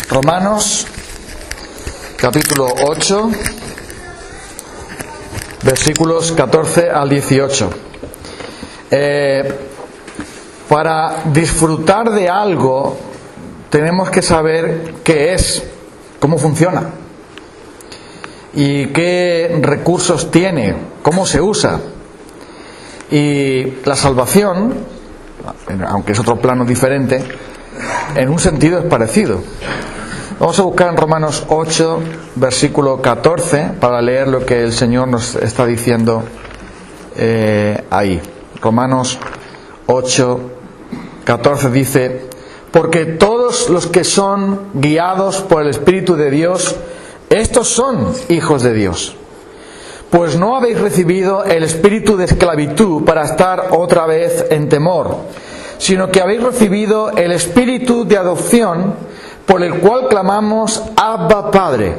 Romanos, capítulo 8, versículos 14 al 18. Para disfrutar de algo, tenemos que saber qué es, cómo funciona y qué recursos tiene, cómo se usa. Y la salvación, aunque es otro plano diferente, en un sentido es parecido. Vamos a buscar en Romanos 8, versículo 14, para leer lo que el Señor nos está diciendo ahí. Romanos 8, 14 dice: porque todos los que son guiados por el Espíritu de Dios, estos son hijos de Dios. Pues no habéis recibido el espíritu de esclavitud para estar otra vez en temor, sino que habéis recibido el espíritu de adopción, por el cual clamamos: Abba, Padre.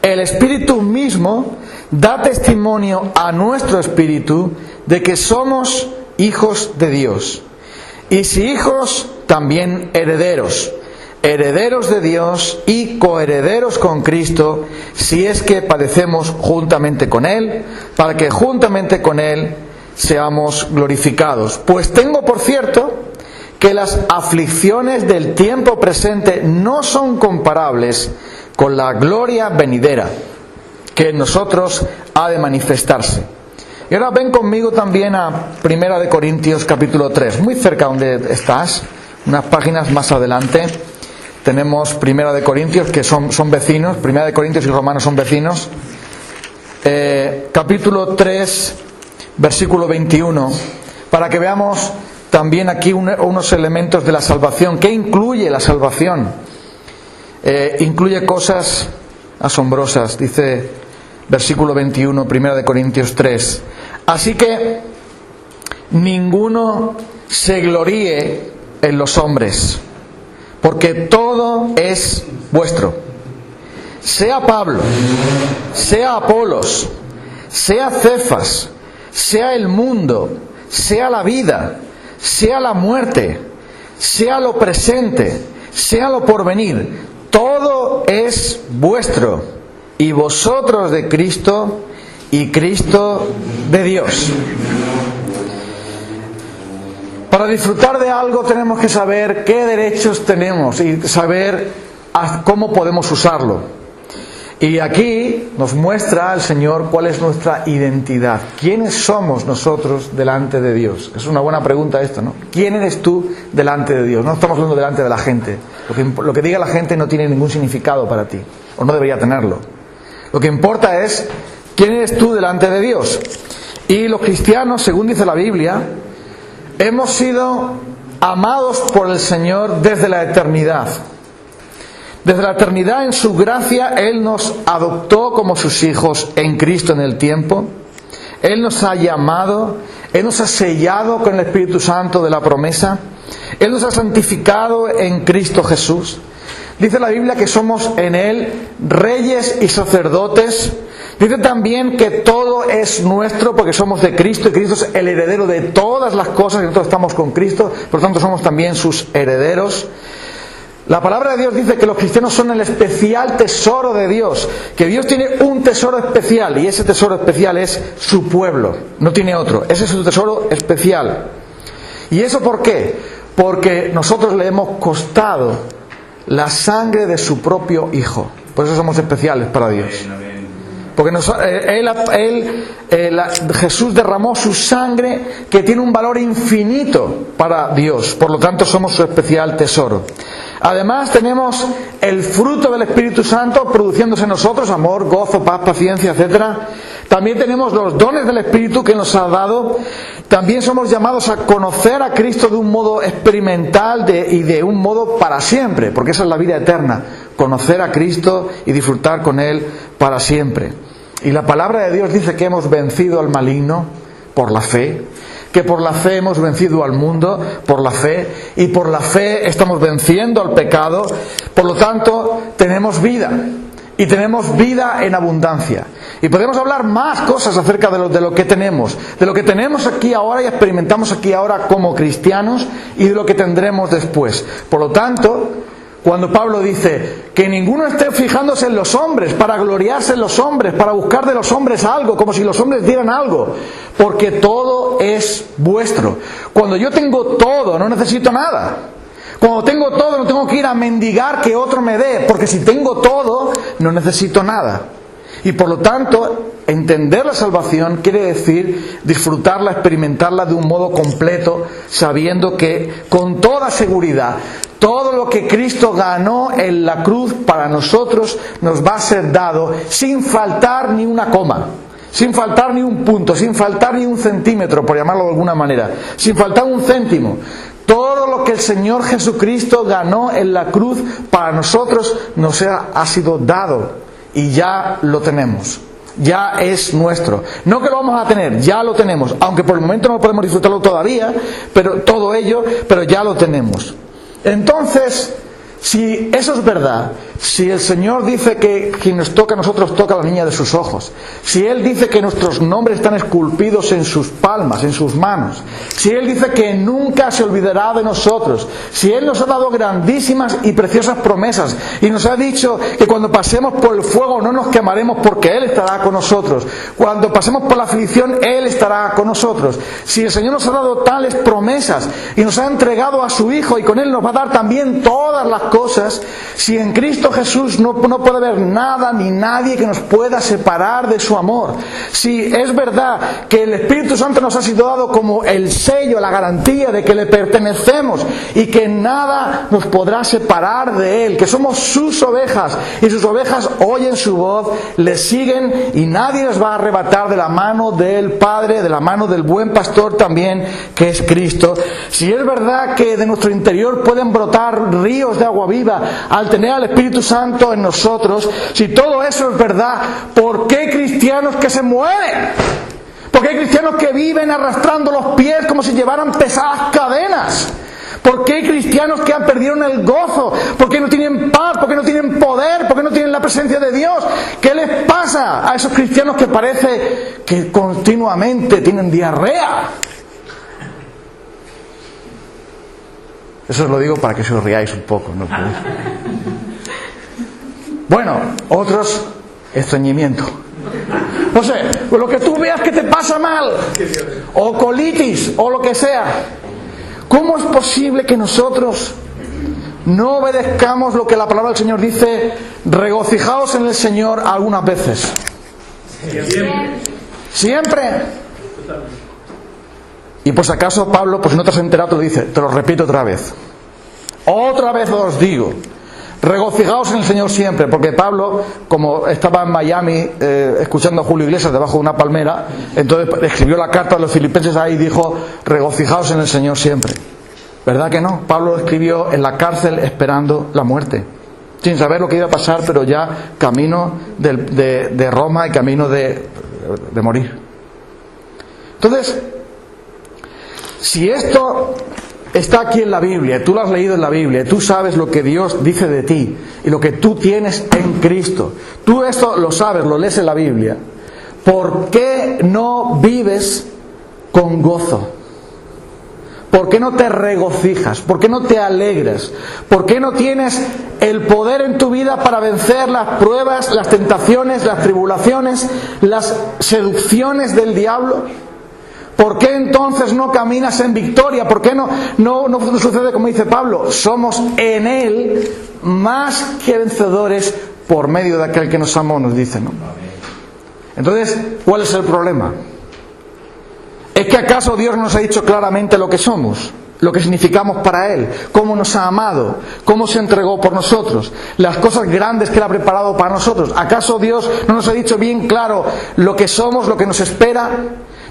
El Espíritu mismo da testimonio a nuestro espíritu de que somos hijos de Dios. Y si hijos, también herederos, herederos de Dios y coherederos con Cristo, si es que padecemos juntamente con Él, para que juntamente con Él seamos glorificados. Pues tengo por cierto que las aflicciones del tiempo presente no son comparables con la gloria venidera que en nosotros ha de manifestarse. Y ahora ven conmigo también a 1 de Corintios capítulo 3, muy cerca donde estás, unas páginas más adelante. Tenemos 1 de Corintios, que son vecinos, 1 de Corintios y Romanos son vecinos. Capítulo 3, versículo 21, para que veamos también aquí unos elementos de la salvación. ¿Qué incluye la salvación? Incluye cosas asombrosas. Dice versículo 21, 1 de Corintios 3. Así que ninguno se gloríe en los hombres, porque todo es vuestro. Sea Pablo, sea Apolos, sea Cefas, sea el mundo, sea la vida, sea la muerte, sea lo presente, sea lo porvenir, todo es vuestro, y vosotros de Cristo, y Cristo de Dios. Para disfrutar de algo tenemos que saber qué derechos tenemos y saber cómo podemos usarlo. Y aquí nos muestra el Señor cuál es nuestra identidad. ¿Quiénes somos nosotros delante de Dios? Es una buena pregunta esto, ¿no? ¿Quién eres tú delante de Dios? No estamos hablando delante de la gente. Lo que diga la gente no tiene ningún significado para ti, o no debería tenerlo. Lo que importa es quién eres tú delante de Dios. Y los cristianos, según dice la Biblia, hemos sido amados por el Señor desde la eternidad. Desde la eternidad, en su gracia, Él nos adoptó como sus hijos en Cristo en el tiempo. Él nos ha llamado, Él nos ha sellado con el Espíritu Santo de la promesa. Él nos ha santificado en Cristo Jesús. Dice la Biblia que somos en Él reyes y sacerdotes. Dice también que todo es nuestro porque somos de Cristo y Cristo es el heredero de todas las cosas y nosotros estamos con Cristo, por lo tanto somos también sus herederos. La palabra de Dios dice que los cristianos son el especial tesoro de Dios, que Dios tiene un tesoro especial y ese tesoro especial es su pueblo, no tiene otro, ese es su tesoro especial. ¿Y eso por qué? Porque nosotros le hemos costado la sangre de su propio Hijo, por eso somos especiales para Dios. Porque Jesús derramó su sangre que tiene un valor infinito para Dios, por lo tanto somos su especial tesoro. Además tenemos el fruto del Espíritu Santo produciéndose en nosotros, amor, gozo, paz, paciencia, etc. También tenemos los dones del Espíritu que nos ha dado. También somos llamados a conocer a Cristo de un modo experimental y de un modo para siempre, porque esa es la vida eterna, conocer a Cristo y disfrutar con Él para siempre. Y la palabra de Dios dice que hemos vencido al maligno por la fe, que por la fe hemos vencido al mundo, por la fe, y por la fe estamos venciendo al pecado. Por lo tanto, tenemos vida, y tenemos vida en abundancia. Y podemos hablar más cosas acerca de lo que tenemos aquí ahora y experimentamos aquí ahora como cristianos, y de lo que tendremos después. Por lo tanto, Cuando Pablo dice que ninguno esté fijándose en los hombres, para gloriarse en los hombres, para buscar de los hombres algo, como si los hombres dieran algo, porque todo es vuestro. Cuando yo tengo todo, no necesito nada. Cuando tengo todo, no tengo que ir a mendigar que otro me dé, porque si tengo todo, no necesito nada. Y por lo tanto, entender la salvación quiere decir disfrutarla, experimentarla de un modo completo, sabiendo que con toda seguridad todo lo que Cristo ganó en la cruz para nosotros nos va a ser dado sin faltar ni una coma, sin faltar ni un punto, sin faltar ni un centímetro, por llamarlo de alguna manera, sin faltar un céntimo. Todo lo que el Señor Jesucristo ganó en la cruz para nosotros nos ha sido dado. Y ya lo tenemos, ya es nuestro. No que lo vamos a tener, ya lo tenemos, aunque por el momento no podemos disfrutarlo todavía, pero todo ello, pero ya lo tenemos. Entonces, si eso es verdad, si el Señor dice que quien nos toca a nosotros toca a la niña de sus ojos, si Él dice que nuestros nombres están esculpidos en sus palmas, en sus manos, si Él dice que nunca se olvidará de nosotros, si Él nos ha dado grandísimas y preciosas promesas y nos ha dicho que cuando pasemos por el fuego no nos quemaremos porque Él estará con nosotros, cuando pasemos por la aflicción Él estará con nosotros, si el Señor nos ha dado tales promesas y nos ha entregado a su Hijo y con Él nos va a dar también todas las cosas, si en Cristo Jesús no puede haber nada ni nadie que nos pueda separar de su amor, si es verdad que el Espíritu Santo nos ha sido dado como el sello, la garantía de que le pertenecemos y que nada nos podrá separar de Él, que somos sus ovejas y sus ovejas oyen su voz, le siguen y nadie nos va a arrebatar de la mano del Padre, de la mano del buen pastor también que es Cristo, si es verdad que de nuestro interior pueden brotar ríos de agua viva al tener al Espíritu Santo en nosotros, si todo eso es verdad, ¿por qué cristianos que se mueren? ¿Por qué hay cristianos que viven arrastrando los pies como si llevaran pesadas cadenas? ¿Por qué hay cristianos que han perdido el gozo? ¿Por qué no tienen paz? ¿Por qué no tienen poder? ¿Por qué no tienen la presencia de Dios? ¿Qué les pasa a esos cristianos que parece que continuamente tienen diarrea? Eso os lo digo para que os riáis un poco, ¿no? Bueno, otros, estreñimiento. No sé, lo que tú veas que te pasa mal, o colitis, o lo que sea. ¿Cómo es posible que nosotros no obedezcamos lo que la palabra del Señor dice? Regocijaos en el Señor algunas veces. Siempre. Y por si acaso Pablo, pues si no te has enterado, te dice, te lo repito otra vez. Otra vez os digo, regocijaos en el Señor siempre, porque Pablo, como estaba en Miami escuchando a Julio Iglesias debajo de una palmera, entonces escribió la carta a los filipenses ahí y dijo, regocijaos en el Señor siempre. ¿Verdad que no? Pablo lo escribió en la cárcel esperando la muerte, sin saber lo que iba a pasar, pero ya camino de Roma y camino de morir. Entonces, si esto está aquí en la Biblia, tú lo has leído en la Biblia, tú sabes lo que Dios dice de ti y lo que tú tienes en Cristo, tú esto lo sabes, lo lees en la Biblia, ¿por qué no vives con gozo? ¿Por qué no te regocijas? ¿Por qué no te alegras? ¿Por qué no tienes el poder en tu vida para vencer las pruebas, las tentaciones, las tribulaciones, las seducciones del diablo? ¿Por qué entonces no caminas en victoria? ¿Por qué no sucede como dice Pablo? Somos en Él más que vencedores por medio de aquel que nos amó, nos dice, ¿no? Entonces, ¿cuál es el problema? ¿Es que acaso Dios nos ha dicho claramente lo que somos? Lo que significamos para Él, cómo nos ha amado, cómo se entregó por nosotros, las cosas grandes que Él ha preparado para nosotros. ¿Acaso Dios no nos ha dicho bien claro lo que somos, lo que nos espera?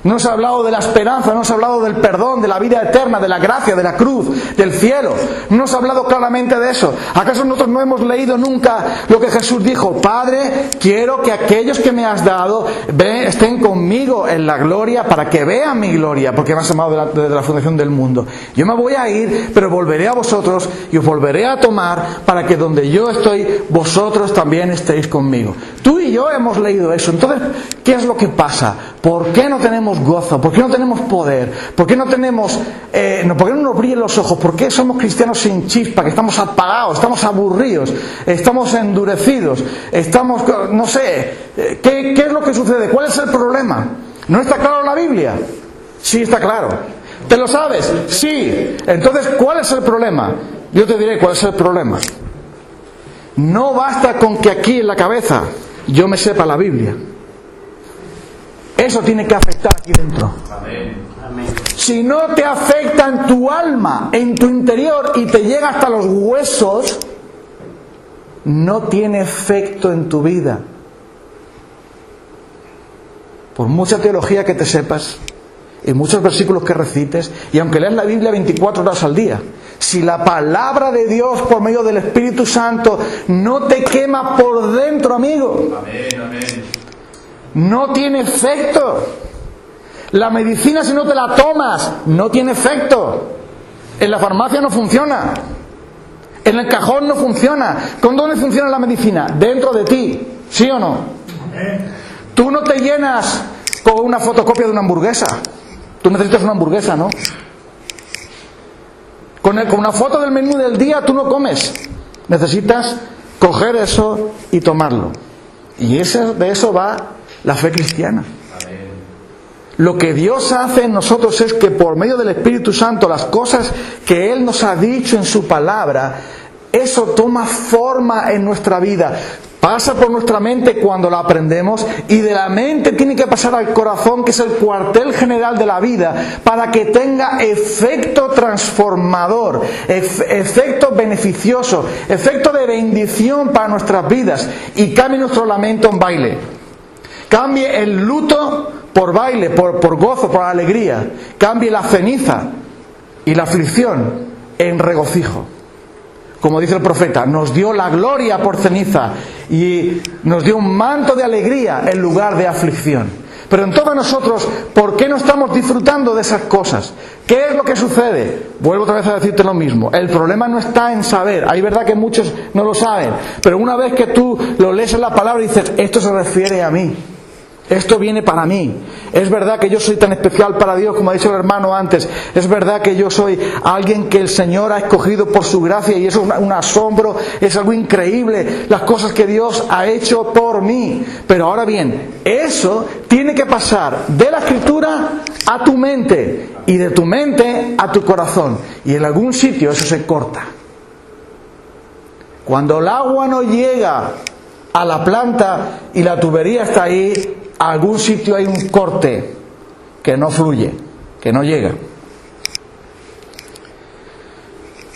No nos ha hablado de la esperanza, no nos ha hablado del perdón, de la vida eterna, de la gracia, de la cruz, del cielo. No nos ha hablado claramente de eso. ¿Acaso nosotros no hemos leído nunca lo que Jesús dijo? Padre, quiero que aquellos que me has dado estén conmigo en la gloria para que vean mi gloria, porque me has amado desde la fundación del mundo. Yo me voy a ir, pero volveré a vosotros y os volveré a tomar para que donde yo estoy, vosotros también estéis conmigo. Tú y y yo hemos leído eso. Entonces, ¿qué es lo que pasa? ¿Por qué no tenemos gozo? ¿Por qué no tenemos poder? ¿Por qué no tenemos, por qué no nos brillan los ojos? ¿Por qué somos cristianos sin chispa? Que estamos apagados, estamos aburridos, estamos endurecidos, estamos, no sé, ¿qué es lo que sucede? ¿Cuál es el problema? ¿No está claro en la Biblia? Sí, está claro. ¿Te lo sabes? Sí. Entonces, ¿cuál es el problema? Yo te diré cuál es el problema. No basta con que aquí en la cabeza yo me sepa la Biblia. Eso tiene que afectar aquí dentro. Amén. Si no te afecta en tu alma, en tu interior y te llega hasta los huesos, no tiene efecto en tu vida. Por mucha teología que te sepas y muchos versículos que recites, y aunque leas la Biblia 24 horas al día, si la palabra de Dios por medio del Espíritu Santo no te quema por dentro, amigo, no tiene efecto. La medicina, si no te la tomas, no tiene efecto. En la farmacia no funciona, en el cajón no funciona. ¿Con dónde funciona la medicina? Dentro de ti, ¿sí o no? Tú no te llenas con una fotocopia de una hamburguesa. Tú necesitas una hamburguesa, ¿no? Con una foto del menú del día tú no comes. Necesitas coger eso y tomarlo. Y de eso va la fe cristiana. Lo que Dios hace en nosotros es que por medio del Espíritu Santo, las cosas que Él nos ha dicho en su palabra, eso toma forma en nuestra vida. Pasa por nuestra mente cuando la aprendemos, y de la mente tiene que pasar al corazón, que es el cuartel general de la vida, para que tenga efecto transformador, efecto beneficioso, efecto de bendición para nuestras vidas, y cambie nuestro lamento en baile. Cambie el luto por baile, por gozo, por alegría. Cambie la ceniza y la aflicción en regocijo. Como dice el profeta, nos dio la gloria por ceniza y nos dio un manto de alegría en lugar de aflicción. Pero en todos nosotros, ¿por qué no estamos disfrutando de esas cosas? ¿Qué es lo que sucede? Vuelvo otra vez a decirte lo mismo. El problema no está en saber. Hay verdad que muchos no lo saben. Pero una vez que tú lo lees en la palabra y dices, esto se refiere a mí. Esto viene para mí. Es verdad que yo soy tan especial para Dios, como ha dicho el hermano antes. Es verdad que yo soy alguien que el Señor ha escogido por su gracia, y eso es un asombro, es algo increíble, las cosas que Dios ha hecho por mí. Pero ahora bien, eso tiene que pasar de la Escritura a tu mente, y de tu mente a tu corazón. Y en algún sitio eso se corta. Cuando el agua no llega a la planta y la tubería está ahí, a algún sitio hay un corte que no fluye, que no llega.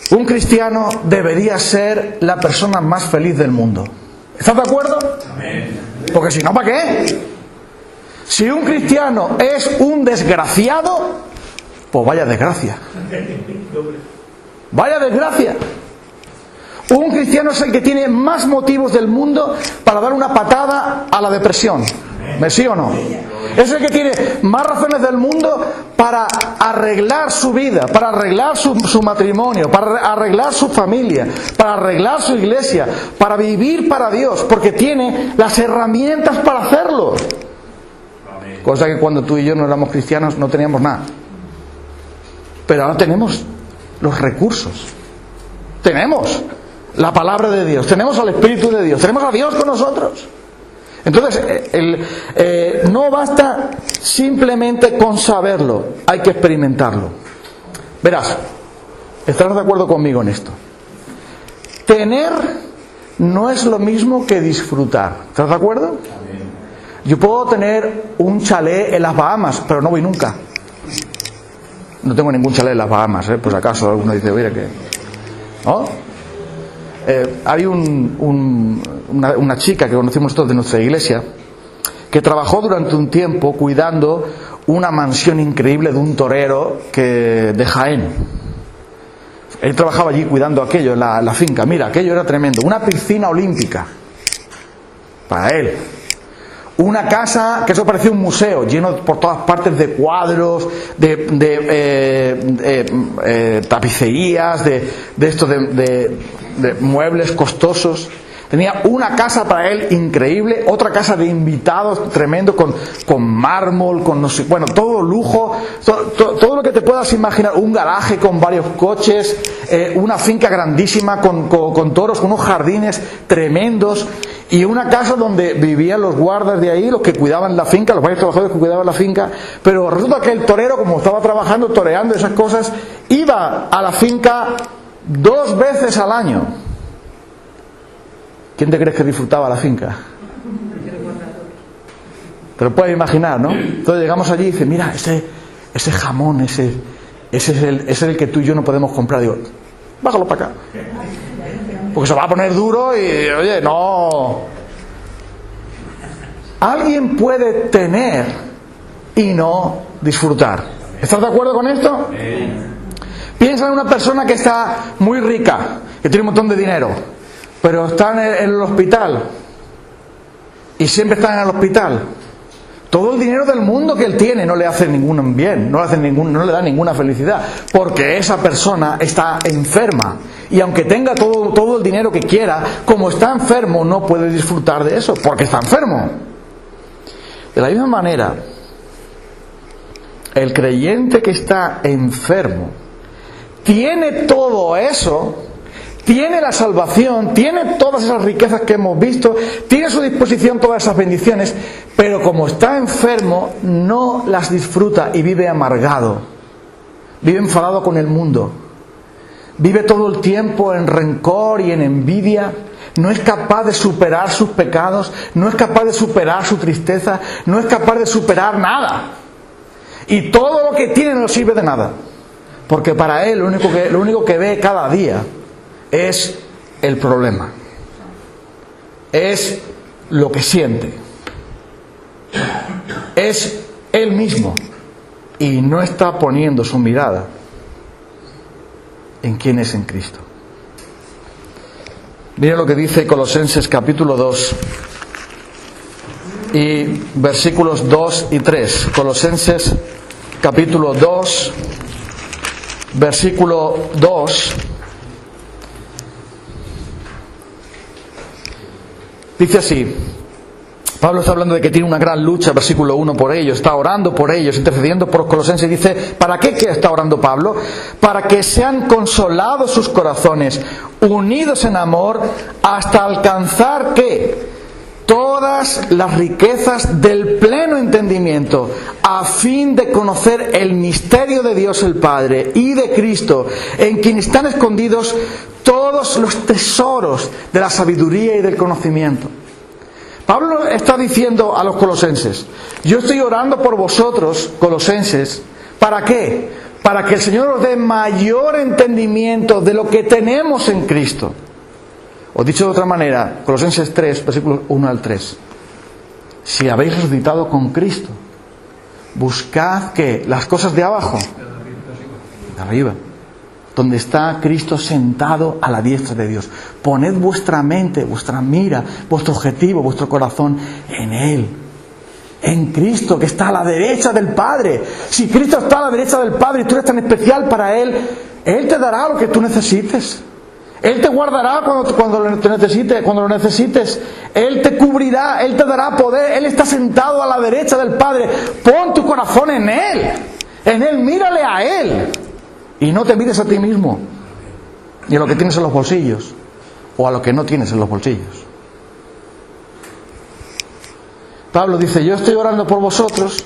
Un cristiano debería ser la persona más feliz del mundo. ¿Estás de acuerdo? Amén. Porque si no, ¿para qué? Si un cristiano es un desgraciado, pues vaya desgracia. Vaya desgracia. Un cristiano es el que tiene más motivos del mundo para dar una patada a la depresión. ¿Me sí o no? Es el que tiene más razones del mundo para arreglar su vida, para arreglar su matrimonio, para arreglar su familia, para arreglar su iglesia, para vivir para Dios, porque tiene las herramientas para hacerlo. Cosa que cuando tú y yo no éramos cristianos no teníamos nada. Pero ahora tenemos los recursos. Tenemos la palabra de Dios, tenemos al Espíritu de Dios, tenemos a Dios con nosotros. Entonces, no basta simplemente con saberlo, hay que experimentarlo. Verás, estarás de acuerdo conmigo en esto. Tener no es lo mismo que disfrutar. ¿Estás de acuerdo? Yo puedo tener un chalet en las Bahamas, pero no voy nunca. No tengo ningún chalet en las Bahamas, pues acaso alguno dice, oye, que... ¿no? Hay una chica que conocimos todos de nuestra iglesia que trabajó durante un tiempo cuidando una mansión increíble de un torero de Jaén. Él trabajaba allí cuidando aquello, la finca. Mira, aquello era tremendo. Una piscina olímpica para él. Una casa que eso parecía un museo, lleno por todas partes de cuadros, de tapicerías, de muebles costosos. Tenía una casa para él increíble, otra casa de invitados tremendo, con mármol, con no sé, bueno, todo lujo, todo lo que te puedas imaginar, un garaje con varios coches, una finca grandísima con toros, con unos jardines tremendos, y una casa donde vivían los guardas de ahí, los que cuidaban la finca, los varios trabajadores que cuidaban la finca. Pero resulta que el torero, como estaba trabajando, toreando esas cosas, iba a la finca 2 veces al año. ¿Quién te crees que disfrutaba la finca? Te lo puedes imaginar, ¿no? Entonces llegamos allí y dice, mira, ese jamón, ese es el que tú y yo no podemos comprar. Digo, bájalo para acá, porque se va a poner duro y, oye, no. Alguien puede tener y no disfrutar. ¿Estás de acuerdo con esto? Piensa en una persona que está muy rica, que tiene un montón de dinero, pero está en el hospital y siempre está en el hospital. Todo el dinero del mundo que él tiene no le hace ningún bien, no le da ninguna felicidad, porque esa persona está enferma. Y aunque tenga todo el dinero que quiera, como está enfermo, no puede disfrutar de eso, porque está enfermo. De la misma manera, el creyente que está enfermo tiene todo eso, tiene la salvación, tiene todas esas riquezas que hemos visto, tiene a su disposición todas esas bendiciones, pero como está enfermo no las disfruta y vive amargado, vive enfadado con el mundo, vive todo el tiempo en rencor y en envidia, no es capaz de superar sus pecados, no es capaz de superar su tristeza, no es capaz de superar nada, y todo lo que tiene no sirve de nada, porque para él lo único que ve cada día es el problema, es lo que siente, es él mismo, y no está poniendo su mirada en quién es en Cristo. Mira lo que dice Colosenses capítulo 2 y versículos 2 y 3. Colosenses capítulo 2, versículo 2. Dice así, Pablo está hablando de que tiene una gran lucha, versículo 1, por ellos, está orando por ellos, intercediendo por los colosenses, y dice, ¿para qué está orando Pablo? Para que sean consolados sus corazones, unidos en amor, hasta alcanzar, ¿qué? Todas las riquezas del pleno entendimiento, a fin de conocer el misterio de Dios el Padre y de Cristo, en quien están escondidos todos los tesoros de la sabiduría y del conocimiento. Pablo está diciendo a los colosenses, yo estoy orando por vosotros, colosenses, ¿para qué? Para que el Señor os dé mayor entendimiento de lo que tenemos en Cristo. O dicho de otra manera, Colosenses 3, versículos 1 al 3. Si habéis resucitado con Cristo, buscad ¿qué? Las cosas de abajo, de arriba, donde está Cristo sentado a la diestra de Dios. Poned vuestra mente, vuestra mira, vuestro objetivo, vuestro corazón en Él, en Cristo, que está a la derecha del Padre. Si Cristo está a la derecha del Padre y tú eres tan especial para Él, Él te dará lo que tú necesites. Él te guardará cuando lo necesites. Él te cubrirá, Él te dará poder. Él está sentado a la derecha del Padre. Pon tu corazón en Él. En Él, mírale a Él. Y no te mires a ti mismo, ni a lo que tienes en los bolsillos, o a lo que no tienes en los bolsillos. Pablo dice, yo estoy orando por vosotros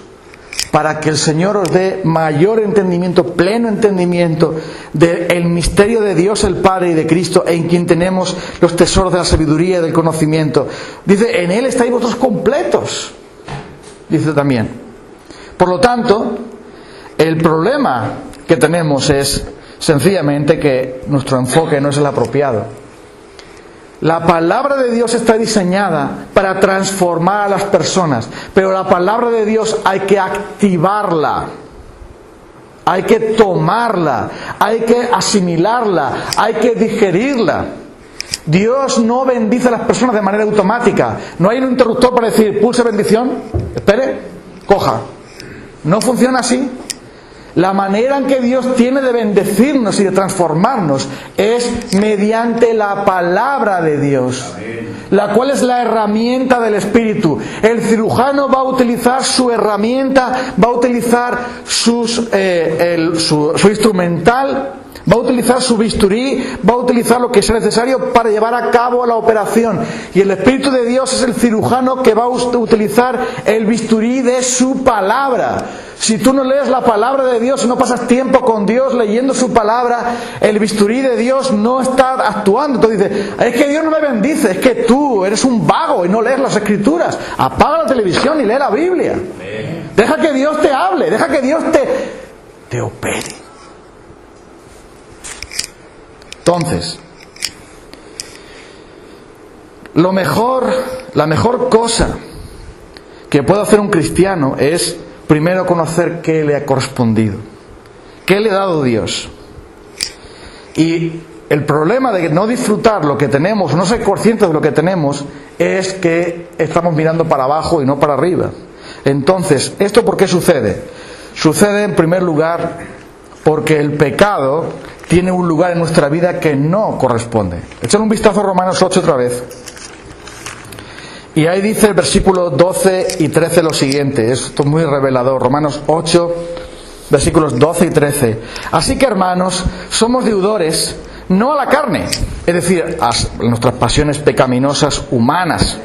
para que el Señor os dé mayor entendimiento, pleno entendimiento del misterio de Dios el Padre y de Cristo, en quien tenemos los tesoros de la sabiduría y del conocimiento. Dice, en Él estáis vosotros completos, dice también. Por lo tanto, el problema que tenemos es sencillamente que nuestro enfoque no es el apropiado. La palabra de Dios está diseñada para transformar a las personas, pero la palabra de Dios hay que activarla, hay que tomarla, hay que asimilarla, hay que digerirla. Dios no bendice a las personas de manera automática. No hay un interruptor para decir, pulse bendición, espere, coja. No funciona así. La manera en que Dios tiene de bendecirnos y de transformarnos es mediante la palabra de Dios. la cual es la herramienta del Espíritu. El cirujano va a utilizar su herramienta, va a utilizar su instrumental, va a utilizar su bisturí, va a utilizar lo que sea necesario para llevar a cabo la operación. Y el Espíritu de Dios es el cirujano que va a utilizar el bisturí de su palabra. Si tú no lees la palabra de Dios y no pasas tiempo con Dios leyendo su palabra, el bisturí de Dios no está actuando. Entonces dices, es que Dios no me bendice, es que tú eres un vago y no lees las Escrituras. Apaga la televisión y lee la Biblia. Deja que Dios te hable, deja que Dios te opere. Entonces, la mejor cosa que puede hacer un cristiano es primero conocer qué le ha correspondido, qué le ha dado Dios. Y el problema de no disfrutar lo que tenemos, no ser conscientes de lo que tenemos, es que estamos mirando para abajo y no para arriba. Entonces, ¿esto por qué sucede? Sucede en primer lugar porque el pecado tiene un lugar en nuestra vida que no corresponde. Echad un vistazo a Romanos 8 otra vez. Y ahí dice el versículo 12 y 13 lo siguiente. Esto es muy revelador. Romanos 8, versículos 12 y 13. Así que, hermanos, somos deudores, no a la carne, es decir, a nuestras pasiones pecaminosas humanas,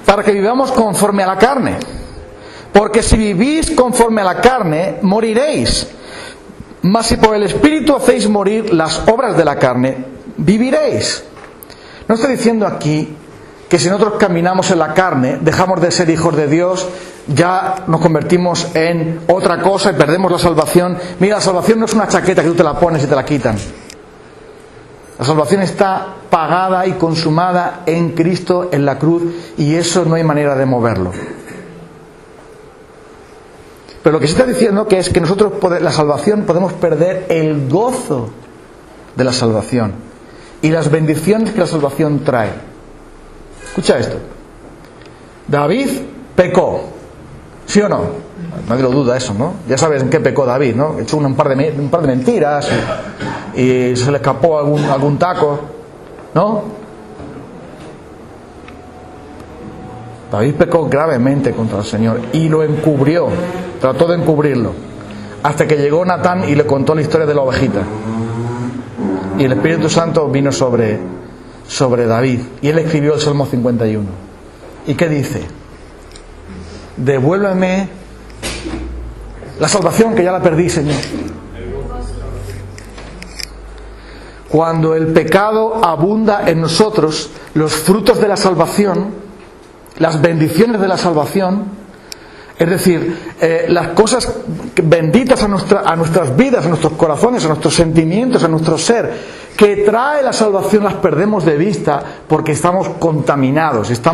para que vivamos conforme a la carne. Porque si vivís conforme a la carne, moriréis. Mas si por el Espíritu hacéis morir las obras de la carne, viviréis. No estoy diciendo aquí que si nosotros caminamos en la carne, dejamos de ser hijos de Dios, ya nos convertimos en otra cosa y perdemos la salvación. Mira, la salvación no es una chaqueta que tú te la pones y te la quitan. La salvación está pagada y consumada en Cristo, en la cruz, y eso no hay manera de moverlo. Pero lo que se está diciendo que es que nosotros, la salvación, podemos perder el gozo de la salvación y las bendiciones que la salvación trae. Escucha esto. David pecó, ¿sí o no? Nadie lo duda eso, ¿no? Ya sabes en qué pecó David, ¿no? Echó un par de mentiras y se le escapó algún taco, ¿no? David pecó gravemente contra el Señor y lo encubrió, trató de encubrirlo, hasta que llegó Natán y le contó la historia de la ovejita. Y el Espíritu Santo vino sobre David y él escribió el Salmo 51. ¿Y qué dice? Devuélveme la salvación que ya la perdí, Señor. Cuando el pecado abunda en nosotros, los frutos de la salvación, las bendiciones de la salvación, es decir, las cosas benditas a nuestras vidas, a nuestros corazones, a nuestros sentimientos, a nuestro ser, que trae la salvación, las perdemos de vista porque estamos contaminados, está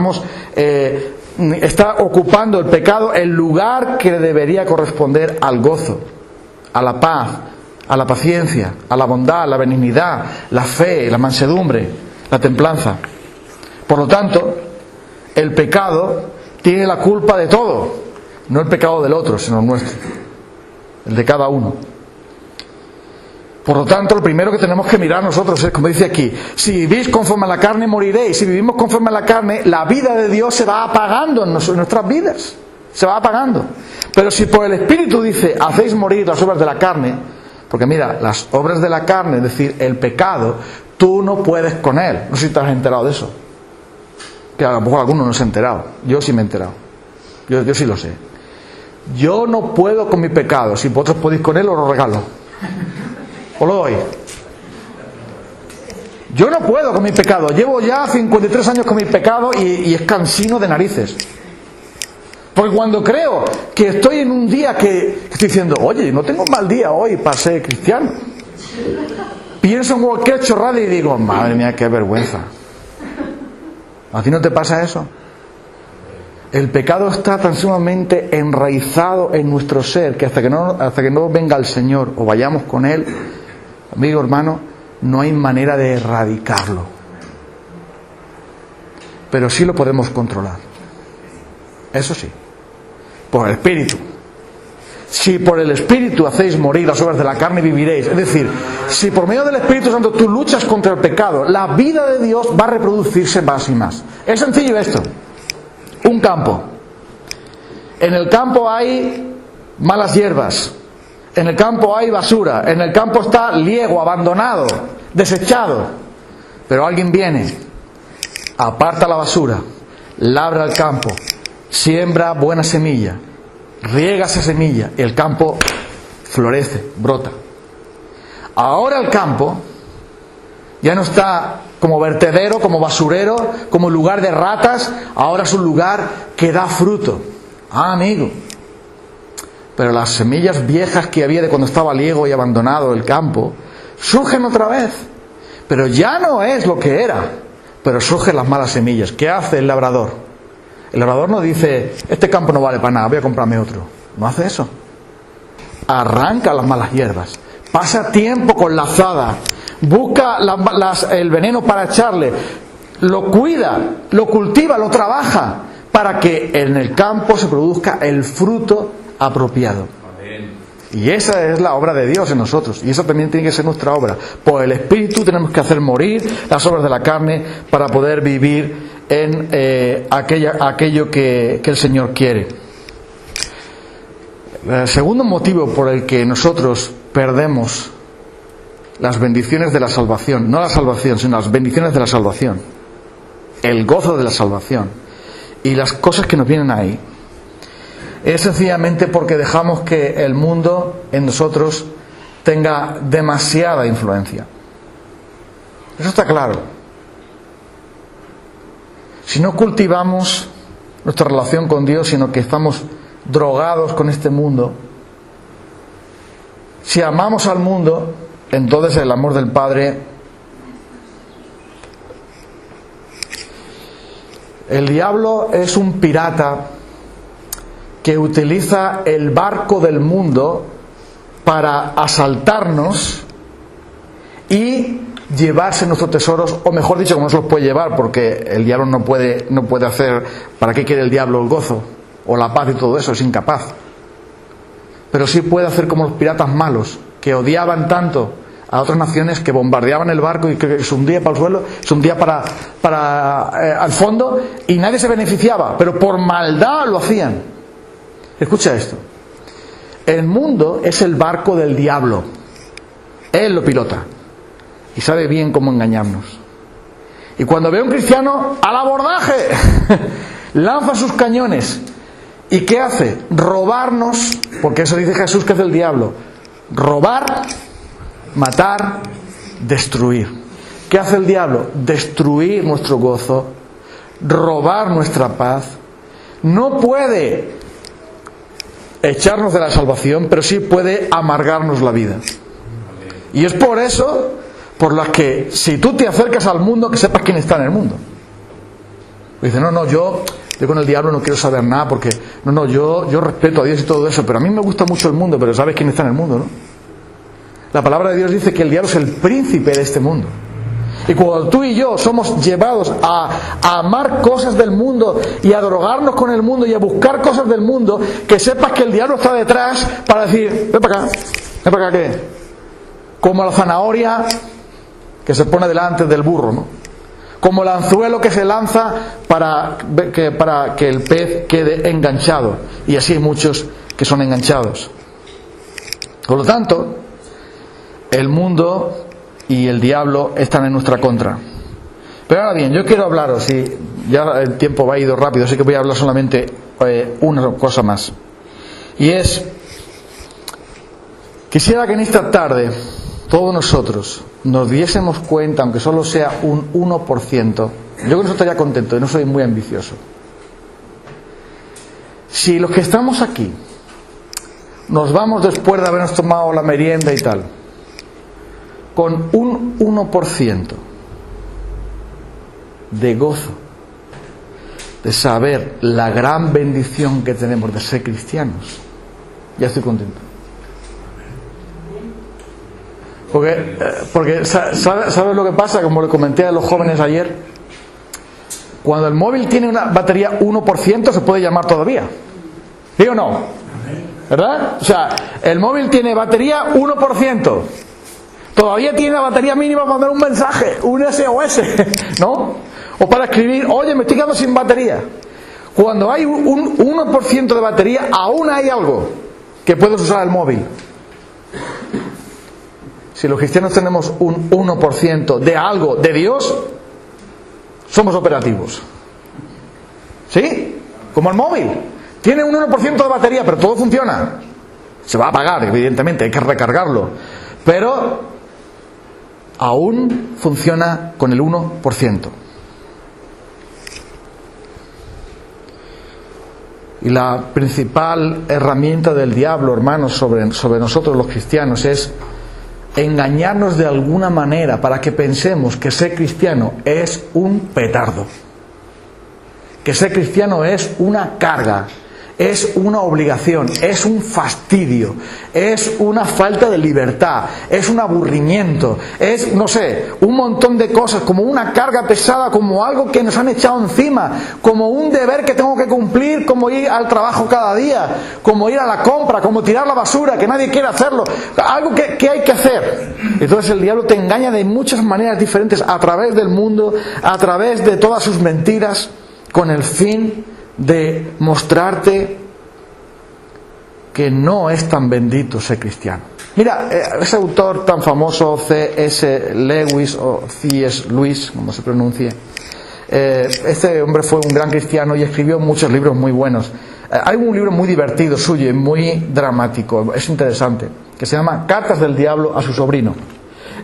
ocupando el pecado el lugar que debería corresponder al gozo, a la paz, a la paciencia, a la bondad, la benignidad, la fe, la mansedumbre, la templanza. Por lo tanto, el pecado tiene la culpa de todo, no el pecado del otro, sino el nuestro, el de cada uno. Por lo tanto, lo primero que tenemos que mirar nosotros es, como dice aquí, si vivís conforme a la carne moriréis. Si vivimos conforme a la carne, la vida de Dios se va apagando en nuestras vidas, se va apagando. Pero si por el Espíritu dice, hacéis morir las obras de la carne, porque mira, las obras de la carne, es decir, el pecado, tú no puedes con él. No sé si te has enterado de eso. Que a lo mejor alguno no se ha enterado. Yo sí me he enterado. Yo sí lo sé. Yo no puedo con mi pecado. Si vosotros podéis con él, os lo regalo. Os lo doy. Yo no puedo con mi pecado. Llevo ya 53 años con mi pecado y es cansino de narices. Porque cuando creo que estoy en un día que estoy diciendo, oye, no tengo un mal día hoy para ser cristiano, pienso en cualquier chorrada y digo, madre mía, qué vergüenza. ¿A ti no te pasa eso? El pecado está tan sumamente enraizado en nuestro ser que hasta que no venga el Señor o vayamos con Él, amigo, hermano, no hay manera de erradicarlo. Pero sí lo podemos controlar. Eso sí, por el Espíritu. si por el Espíritu hacéis morir las obras de la carne, viviréis. Es decir, si por medio del Espíritu Santo tú luchas contra el pecado, la vida de Dios va a reproducirse más y más. Es sencillo esto. Un campo. En el campo hay malas hierbas. En el campo hay basura. En el campo está liego, abandonado, desechado. Pero alguien viene, aparta la basura, labra el campo, siembra buena semilla, riega esa semilla y el campo florece, brota. Ahora el campo ya no está como vertedero, como basurero, como lugar de ratas, ahora es un lugar que da fruto. Ah, amigo. Pero las semillas viejas que había de cuando estaba liego y abandonado el campo, surgen otra vez. Pero ya no es lo que era. Pero surgen las malas semillas. ¿Qué hace el labrador? El labrador no dice, este campo no vale para nada, voy a comprarme otro. No hace eso. Arranca las malas hierbas. Pasa tiempo con la azada. Busca el veneno para echarle. Lo cuida, lo cultiva, lo trabaja. Para que en el campo se produzca el fruto apropiado. Amén. Y esa es la obra de Dios en nosotros. Y esa también tiene que ser nuestra obra. Por el Espíritu tenemos que hacer morir las obras de la carne para poder vivir en aquello que el Señor quiere. El segundo motivo por el que nosotros perdemos las bendiciones de la salvación, no la salvación, sino las bendiciones de la salvación, el gozo de la salvación y las cosas que nos vienen ahí, es sencillamente porque dejamos que el mundo en nosotros tenga demasiada influencia. Eso está claro. Si no cultivamos nuestra relación con Dios, sino que estamos drogados con este mundo, si amamos al mundo, entonces el amor del Padre, el diablo es un pirata que utiliza el barco del mundo para asaltarnos y llevarse nuestros tesoros, o mejor dicho, como no se los puede llevar, porque el diablo no puede hacer. ¿Para qué quiere el diablo el gozo o la paz y todo eso? Es incapaz. Pero sí puede hacer como los piratas malos, que odiaban tanto a otras naciones, que bombardeaban el barco y que se hundía para el suelo, se hundía al fondo, y nadie se beneficiaba, pero por maldad lo hacían. Escucha esto. El mundo es el barco del diablo. Él lo pilota y sabe bien cómo engañarnos. Y cuando ve a un cristiano, ¡al abordaje! Lanza sus cañones. ¿Y qué hace? Robarnos, porque eso dice Jesús que es el diablo. Robar, matar, destruir. ¿Qué hace el diablo? Destruir nuestro gozo, robar nuestra paz. No puede echarnos de la salvación, pero sí puede amargarnos la vida. Y es por eso por las que, si tú te acercas al mundo, que sepas quién está en el mundo. Dice, yo con el diablo no quiero saber nada, porque yo respeto a Dios y todo eso, pero a mí me gusta mucho el mundo. Pero ¿sabes quién está en el mundo, no? La palabra de Dios dice que el diablo es el príncipe de este mundo. Y cuando tú y yo somos llevados a amar cosas del mundo y a drogarnos con el mundo y a buscar cosas del mundo, que sepas que el diablo está detrás para decir, ven para acá, ¿qué? Como la zanahoria que se pone delante del burro, ¿no? Como el anzuelo que se lanza para que el pez quede enganchado. Y así hay muchos que son enganchados. Por lo tanto, el mundo y el diablo están en nuestra contra. Pero ahora bien, yo quiero hablaros, y ya el tiempo va ido rápido, así que voy a hablar solamente una cosa más. Y es, quisiera que en esta tarde todos nosotros nos diésemos cuenta, aunque solo sea un 1%, yo con eso estaría contento, y no soy muy ambicioso. Si los que estamos aquí nos vamos después de habernos tomado la merienda y tal, con un 1% de gozo, de saber la gran bendición que tenemos de ser cristianos, ya estoy contento. Porque ¿sabes lo que pasa? Como le comenté a los jóvenes ayer, cuando el móvil tiene una batería 1%, se puede llamar todavía. ¿Sí o no? ¿verdad? O sea, el móvil tiene batería 1%. Todavía tiene la batería mínima para mandar un mensaje, un SOS, ¿no? O para escribir, oye, me estoy quedando sin batería. Cuando hay un 1% de batería, aún hay algo que puedes usar el móvil. Si los cristianos tenemos un 1% de algo de Dios, somos operativos. ¿Sí? Como el móvil. Tiene un 1% de batería, pero todo funciona. Se va a apagar, evidentemente, hay que recargarlo. Pero aún funciona con el 1%. Y la principal herramienta del diablo, hermanos, sobre nosotros los cristianos es engañarnos de alguna manera para que pensemos que ser cristiano es un petardo, que ser cristiano es una carga, es una obligación, es un fastidio, es una falta de libertad, es un aburrimiento, es, no sé, un montón de cosas, como una carga pesada, como algo que nos han echado encima, como un deber que tengo que cumplir, como ir al trabajo cada día, como ir a la compra, como tirar la basura, que nadie quiere hacerlo, algo que hay que hacer. Entonces el diablo te engaña de muchas maneras diferentes, a través del mundo, a través de todas sus mentiras, con el fin de mostrarte que no es tan bendito ser cristiano. Mira, ese autor tan famoso, C.S. Lewis o C.S. Lewis, como se pronuncie, este hombre fue un gran cristiano y escribió muchos libros muy buenos. Hay un libro muy divertido suyo y muy dramático, es interesante, que se llama Cartas del Diablo a su sobrino.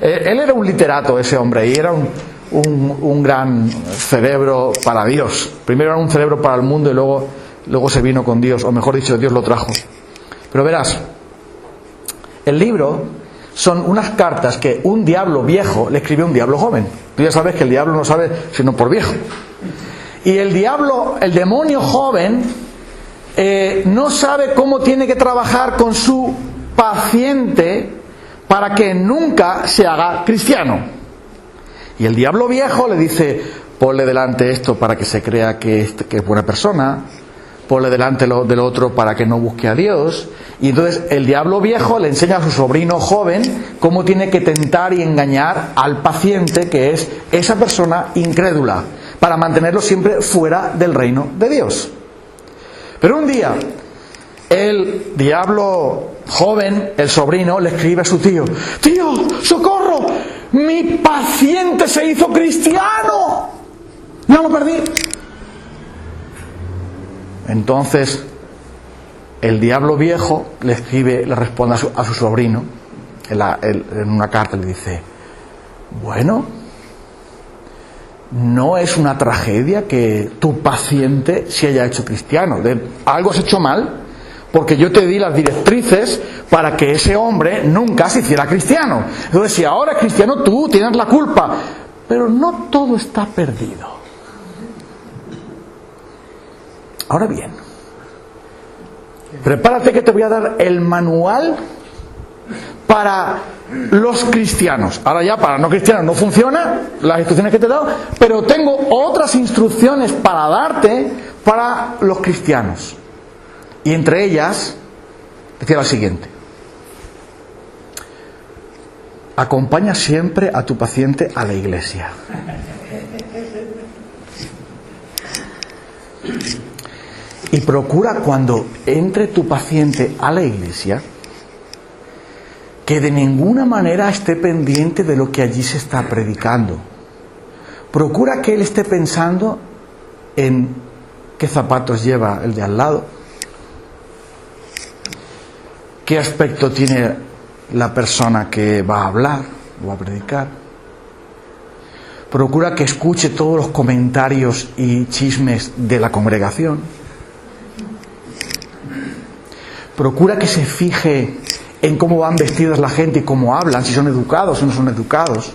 Él era un literato, ese hombre, y era un gran cerebro para Dios. Primero era un cerebro para el mundo y luego se vino con Dios, o mejor dicho, Dios lo trajo. Pero verás, el libro son unas cartas que un diablo viejo le escribió a un diablo joven. Tú ya sabes que el diablo no sabe sino por viejo. Y el demonio joven no sabe cómo tiene que trabajar con su paciente para que nunca se haga cristiano. Y el diablo viejo le dice, ponle delante esto para que se crea que es buena persona, ponle delante del otro para que no busque a Dios. Y entonces el diablo viejo le enseña a su sobrino joven cómo tiene que tentar y engañar al paciente, que es esa persona incrédula, para mantenerlo siempre fuera del reino de Dios. Pero un día el diablo joven, el sobrino, le escribe a su tío, tío, socorro, mi paciente se hizo cristiano, ya lo perdí. Entonces el diablo viejo le responde a su sobrino en una carta, le dice, bueno, no es una tragedia que tu paciente se haya hecho cristiano, algo has hecho mal, porque yo te di las directrices para que ese hombre nunca se hiciera cristiano. Entonces, si ahora es cristiano, tú tienes la culpa. Pero no todo está perdido. Ahora bien, prepárate que te voy a dar el manual para los cristianos. Ahora ya para no cristianos no funciona las instrucciones que te he dado, pero tengo otras instrucciones para darte para los cristianos. Y entre ellas decía la siguiente: acompaña siempre a tu paciente a la iglesia. Y procura, cuando entre tu paciente a la iglesia, que de ninguna manera esté pendiente de lo que allí se está predicando. Procura que él esté pensando en qué zapatos lleva el de al lado, qué aspecto tiene la persona que va a hablar o a predicar. Procura que escuche todos los comentarios y chismes de la congregación. Procura que se fije en cómo van vestidas la gente y cómo hablan, si son educados o no son educados,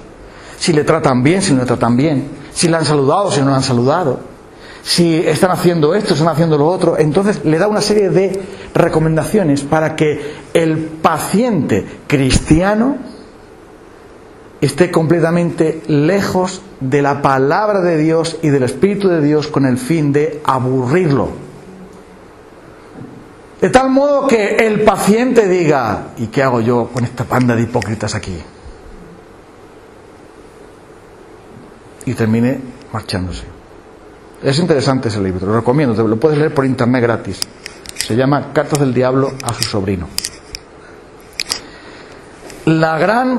si le tratan bien, si no le tratan bien, si le han saludado, si no le han saludado, si están haciendo esto, están haciendo lo otro. Entonces le da una serie de recomendaciones para que el paciente cristiano esté completamente lejos de la palabra de Dios y del Espíritu de Dios, con el fin de aburrirlo. De tal modo que el paciente diga, ¿y qué hago yo con esta panda de hipócritas aquí? Y termine marchándose. Es interesante ese libro, te lo recomiendo, te lo puedes leer por internet gratis. Se llama Cartas del Diablo a su sobrino. La gran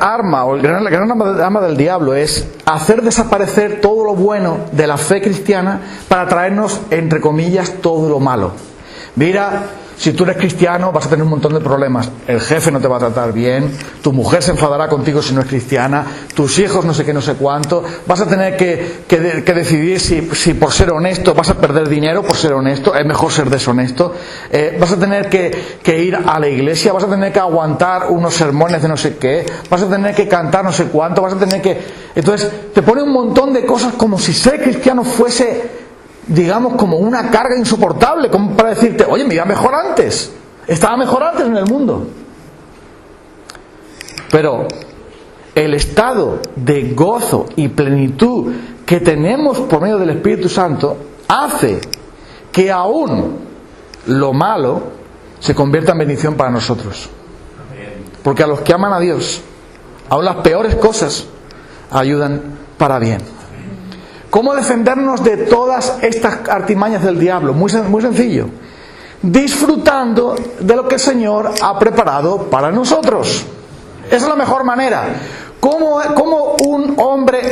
arma, o la gran arma del diablo es hacer desaparecer todo lo bueno de la fe cristiana para traernos, entre comillas, todo lo malo. Mira, si tú eres cristiano vas a tener un montón de problemas. El jefe no te va a tratar bien, tu mujer se enfadará contigo si no es cristiana, tus hijos no sé qué, no sé cuánto. Vas a tener que decidir si por ser honesto vas a perder dinero por ser honesto, es mejor ser deshonesto. Vas a tener que ir a la iglesia, vas a tener que aguantar unos sermones de no sé qué, vas a tener que cantar no sé cuánto, vas a tener que... Entonces te pone un montón de cosas como si ser cristiano fuese, digamos, como una carga insoportable, como para decirte, oye, me iba mejor antes, estaba mejor antes en el mundo. Pero el estado de gozo y plenitud que tenemos por medio del Espíritu Santo hace que aún lo malo se convierta en bendición para nosotros. Porque a los que aman a Dios, aún las peores cosas ayudan para bien. ¿Cómo defendernos de todas estas artimañas del diablo? Muy sencillo. Disfrutando de lo que el Señor ha preparado para nosotros. Esa es la mejor manera. ¿Cómo un hombre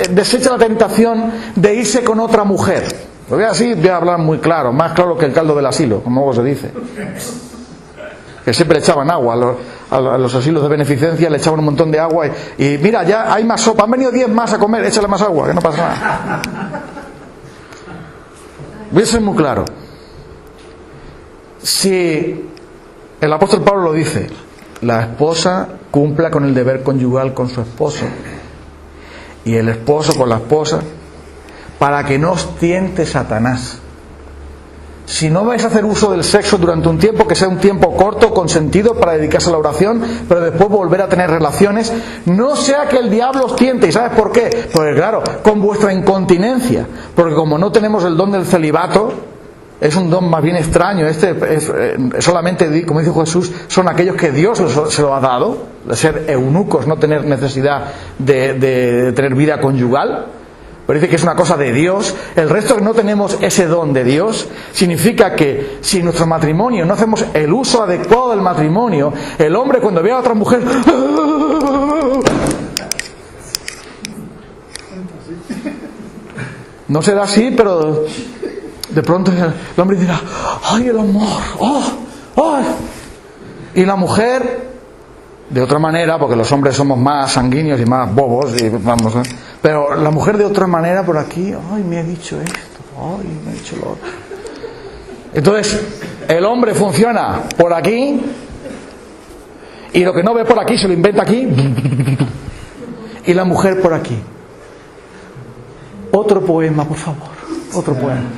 desecha la tentación de irse con otra mujer? Lo voy a hablar muy claro, más claro que el caldo del asilo, como luego se dice. Que siempre le echaban agua a los asilos de beneficencia, le echaban un montón de agua y mira, ya hay más sopa, han venido 10 más a comer, échale más agua, que no pasa nada. Voy a ser muy claro. Si el apóstol Pablo lo dice, la esposa cumpla con el deber conyugal con su esposo y el esposo con la esposa, para que no os tiente Satanás. Si no vais a hacer uso del sexo durante un tiempo, que sea un tiempo corto, consentido, para dedicarse a la oración, pero después volver a tener relaciones, no sea que el diablo os tiente. ¿Y sabes por qué? Porque claro, con vuestra incontinencia, porque como no tenemos el don del celibato, es un don más bien extraño. Solamente, como dice Jesús, son aquellos que Dios se lo ha dado, de ser eunucos, no tener necesidad de tener vida conyugal. Pero dice que es una cosa de Dios. El resto que no tenemos ese don de Dios, significa que si en nuestro matrimonio no hacemos el uso adecuado del matrimonio, el hombre cuando ve a otra mujer no será así, pero de pronto el hombre dirá, ¡ay, el amor! ¡Oh! ¡Oh! Y la mujer de otra manera, porque los hombres somos más sanguíneos y más bobos, y vamos, pero la mujer de otra manera por aquí, ¡ay, me ha dicho esto! ¡Ay, me ha dicho lo otro! Entonces, el hombre funciona por aquí, y lo que no ve por aquí se lo inventa aquí, y la mujer por aquí. Otro poema, por favor, otro poema.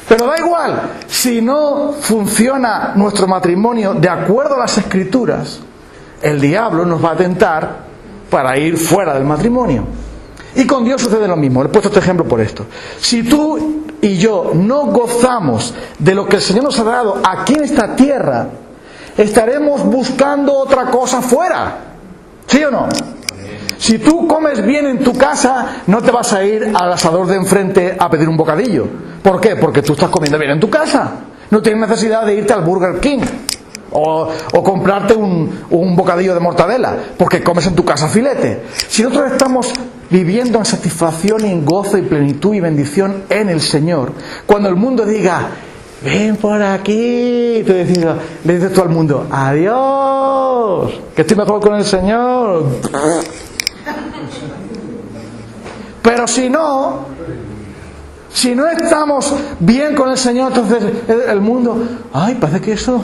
Pero da igual, si no funciona nuestro matrimonio de acuerdo a las Escrituras, el diablo nos va a tentar para ir fuera del matrimonio. Y con Dios sucede lo mismo. Le he puesto este ejemplo por esto. Si tú y yo no gozamos de lo que el Señor nos ha dado aquí en esta tierra, estaremos buscando otra cosa fuera. ¿Sí o no? Si tú comes bien en tu casa, no te vas a ir al asador de enfrente a pedir un bocadillo. ¿Por qué? Porque tú estás comiendo bien en tu casa. No tienes necesidad de irte al Burger King o comprarte un bocadillo de mortadela, porque comes en tu casa filete. Si nosotros estamos viviendo en satisfacción, en gozo y plenitud y bendición en el Señor, cuando el mundo diga, ven por aquí, le dices tú al mundo, adiós, que estoy mejor con el Señor. Pero si no estamos bien con el Señor, entonces el mundo, ay, parece que eso...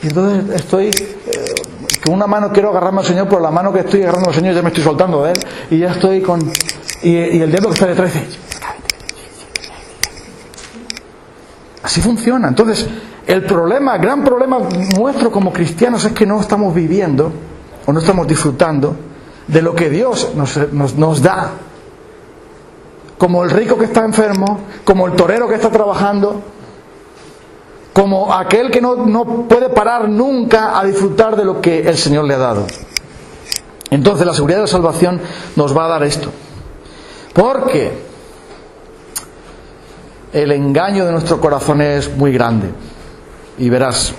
Y entonces estoy, con una mano quiero agarrarme al Señor, pero la mano que estoy agarrando al Señor ya me estoy soltando de Él, y ya estoy con... Y el diablo que está detrás dice... Así funciona. Entonces, el gran problema nuestro como cristianos es que no estamos viviendo, o no estamos disfrutando, de lo que Dios nos da. Como el rico que está enfermo, como el torero que está trabajando, como aquel que no puede parar nunca a disfrutar de lo que el Señor le ha dado. Entonces la seguridad de la salvación nos va a dar esto. Porque el engaño de nuestro corazón es muy grande. Y verás,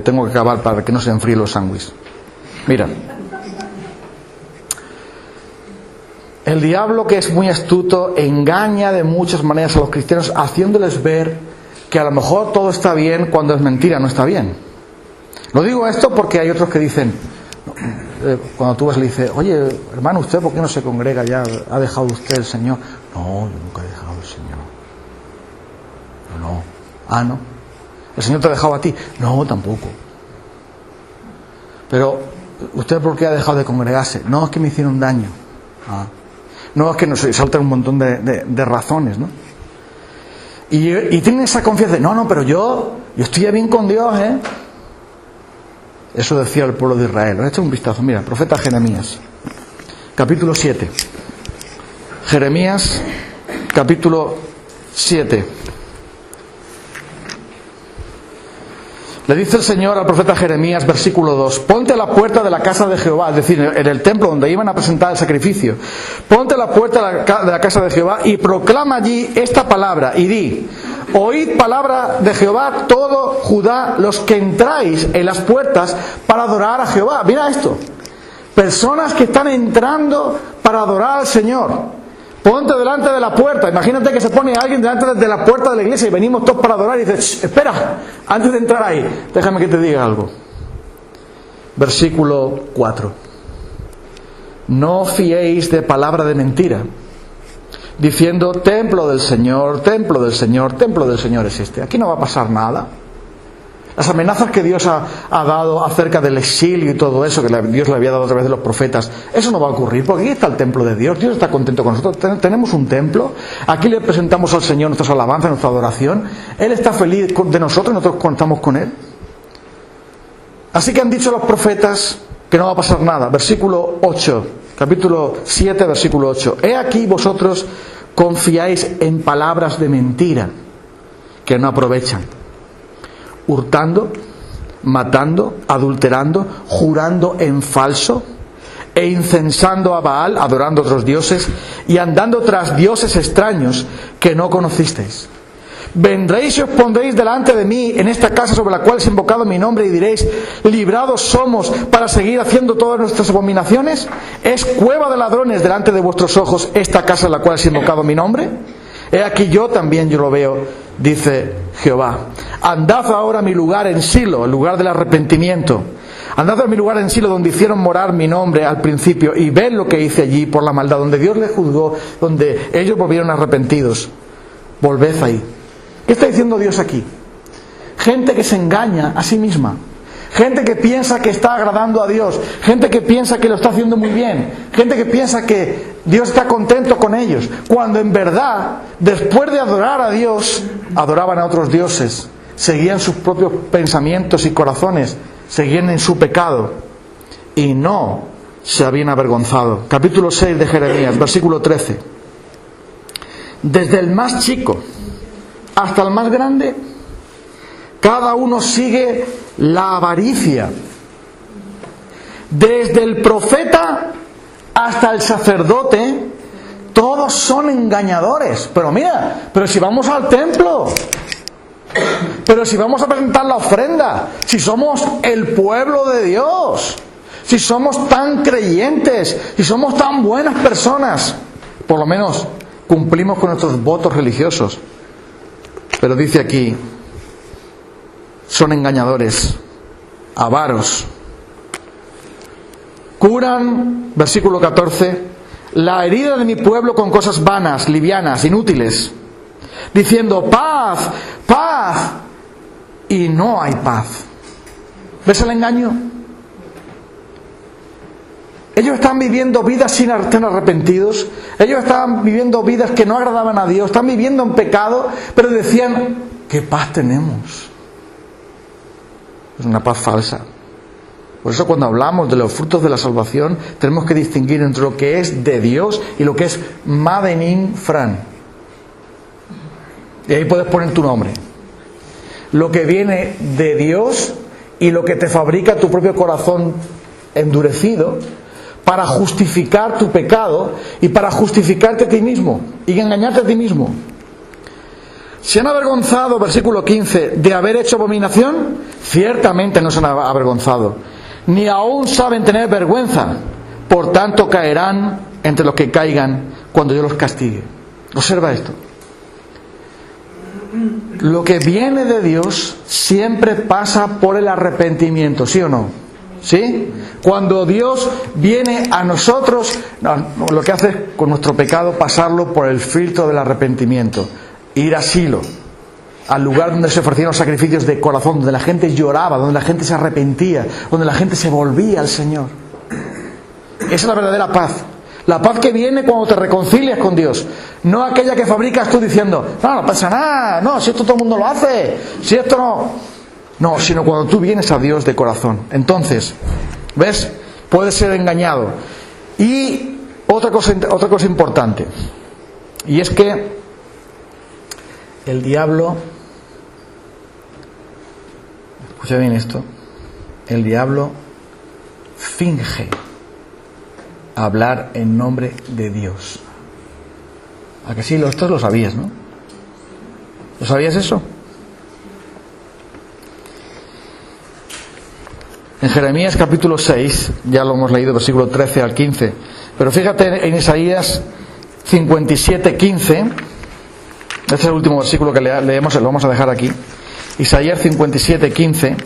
tengo que acabar para que no se enfríen los sándwiches. Mira, el diablo, que es muy astuto, engaña de muchas maneras a los cristianos, haciéndoles ver que a lo mejor todo está bien cuando es mentira, no está bien. Lo digo esto porque hay otros que dicen, cuando tú vas y le dices, oye, hermano, ¿usted por qué no se congrega ya? ¿Ha dejado usted el Señor? No, yo nunca he dejado el Señor. No. Ah, ¿no? ¿El Señor te ha dejado a ti? No, tampoco. Pero, ¿usted por qué ha dejado de congregarse? No, es que me hicieron daño. Ah. No, es que no sé, saltan un montón de razones, ¿no? Y tienen esa confianza de, no, pero yo estoy bien con Dios, ¿eh? Eso decía el pueblo de Israel. Echa un vistazo, mira, profeta Jeremías, capítulo 7. Jeremías, capítulo 7. Le dice el Señor al profeta Jeremías, versículo 2, ponte a la puerta de la casa de Jehová, es decir, en el templo donde iban a presentar el sacrificio, ponte a la puerta de la casa de Jehová y proclama allí esta palabra y di, oíd palabra de Jehová todo Judá, los que entráis en las puertas para adorar a Jehová. Mira esto, personas que están entrando para adorar al Señor. Ponte delante de la puerta. Imagínate que se pone alguien delante de la puerta de la iglesia y venimos todos para adorar y dices, espera, antes de entrar ahí, déjame que te diga algo. Versículo 4. No fiéis de palabra de mentira, diciendo, templo del Señor, templo del Señor, templo del Señor es este. Aquí no va a pasar nada. Las amenazas que Dios ha dado acerca del exilio y todo eso, que Dios le había dado a través de los profetas, eso no va a ocurrir, porque aquí está el templo de Dios. Dios está contento con nosotros. Tenemos un templo. Aquí le presentamos al Señor nuestras alabanzas, nuestra adoración. Él está feliz de nosotros y nosotros contamos con Él. Así que han dicho los profetas que no va a pasar nada. Versículo 8, capítulo 7, versículo 8. He aquí vosotros confiáis en palabras de mentira que no aprovechan, hurtando, matando, adulterando, jurando en falso, e incensando a Baal, adorando a otros dioses, y andando tras dioses extraños que no conocisteis. Vendréis y os pondréis delante de mí en esta casa sobre la cual es invocado mi nombre, y diréis, librados somos para seguir haciendo todas nuestras abominaciones. ¿Es cueva de ladrones delante de vuestros ojos esta casa en la cual es invocado mi nombre? He aquí yo lo veo, dice Jehová. Andad ahora a mi lugar en Silo, el lugar del arrepentimiento. Andad a mi lugar en Silo, donde hicieron morar mi nombre al principio, y ved lo que hice allí por la maldad, donde Dios les juzgó, donde ellos volvieron arrepentidos. Volved ahí. ¿Qué está diciendo Dios aquí? Gente que se engaña a sí misma. Gente que piensa que está agradando a Dios. Gente que piensa que lo está haciendo muy bien. Gente que piensa que Dios está contento con ellos. Cuando en verdad, después de adorar a Dios, adoraban a otros dioses. Seguían sus propios pensamientos y corazones. Seguían en su pecado. Y no se habían avergonzado. Capítulo 6 de Jeremías, versículo 13. Desde el más chico hasta el más grande, cada uno sigue la avaricia. Desde el profeta hasta el sacerdote, todos son engañadores. Pero mira, pero si vamos al templo, pero si vamos a presentar la ofrenda, si somos el pueblo de Dios, si somos tan creyentes, si somos tan buenas personas, por lo menos cumplimos con nuestros votos religiosos. Pero dice aquí, son engañadores, avaros. Curan, versículo 14, la herida de mi pueblo con cosas vanas, livianas, inútiles, diciendo paz, paz, y no hay paz. ¿Ves el engaño? Ellos estaban viviendo vidas sin estar arrepentidos. Ellos estaban viviendo vidas que no agradaban a Dios. Están viviendo en pecado, pero decían, ¿qué paz tenemos? Es una paz falsa. Por eso cuando hablamos de los frutos de la salvación, tenemos que distinguir entre lo que es de Dios y lo que es Made in Fran. Y ahí puedes poner tu nombre. lo que viene de Dios y lo que te fabrica tu propio corazón endurecido para justificar tu pecado y para justificarte a ti mismo y engañarte a ti mismo. ¿Se han avergonzado, versículo 15, de haber hecho abominación? Ciertamente no se han avergonzado, ni aún saben tener vergüenza. Por tanto caerán entre los que caigan cuando yo los castigue. Observa esto. Lo que viene de Dios siempre pasa por el arrepentimiento, ¿sí o no? ¿Sí? Cuando Dios viene a nosotros, lo que hace es con nuestro pecado pasarlo por el filtro del arrepentimiento. Ir a Silo, al lugar donde se ofrecían los sacrificios de corazón, donde la gente lloraba, donde la gente se arrepentía, donde la gente se volvía al Señor. Esa es la verdadera paz. La paz que viene cuando te reconcilias con Dios. No aquella que fabricas tú diciendo, no pasa nada, no, si esto todo el mundo lo hace, si esto no... No, sino cuando tú vienes a Dios de corazón. Entonces, ¿ves? Puedes ser engañado. Y otra cosa importante. Y es que el diablo, escucha bien esto, el diablo finge hablar en nombre de Dios. ¿A que sí? Esto lo sabías, ¿no? ¿Lo sabías eso? En Jeremías capítulo 6, ya lo hemos leído, versículo 13 al 15, pero fíjate en Isaías 57, 15, este es el último versículo que leemos, lo vamos a dejar aquí. Isaías 57, 15.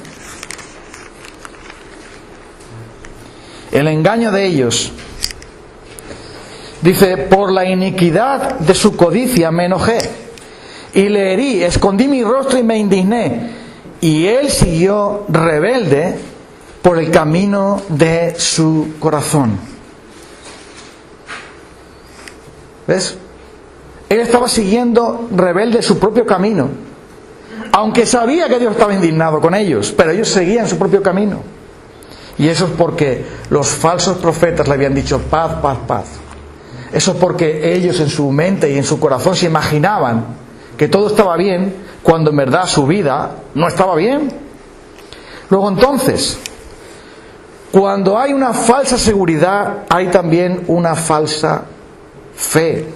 El engaño de ellos. Dice, por la iniquidad de su codicia me enojé y le herí, escondí mi rostro y me indigné. Y él siguió rebelde por el camino de su corazón. ¿Ves? Él estaba siguiendo rebelde su propio camino, aunque sabía que Dios estaba indignado con ellos, pero ellos seguían su propio camino. Y eso es porque los falsos profetas le habían dicho paz, paz, paz. Eso es porque ellos en su mente y en su corazón se imaginaban que todo estaba bien, cuando en verdad su vida no estaba bien. Luego entonces, cuando hay una falsa seguridad, hay también una falsa fe.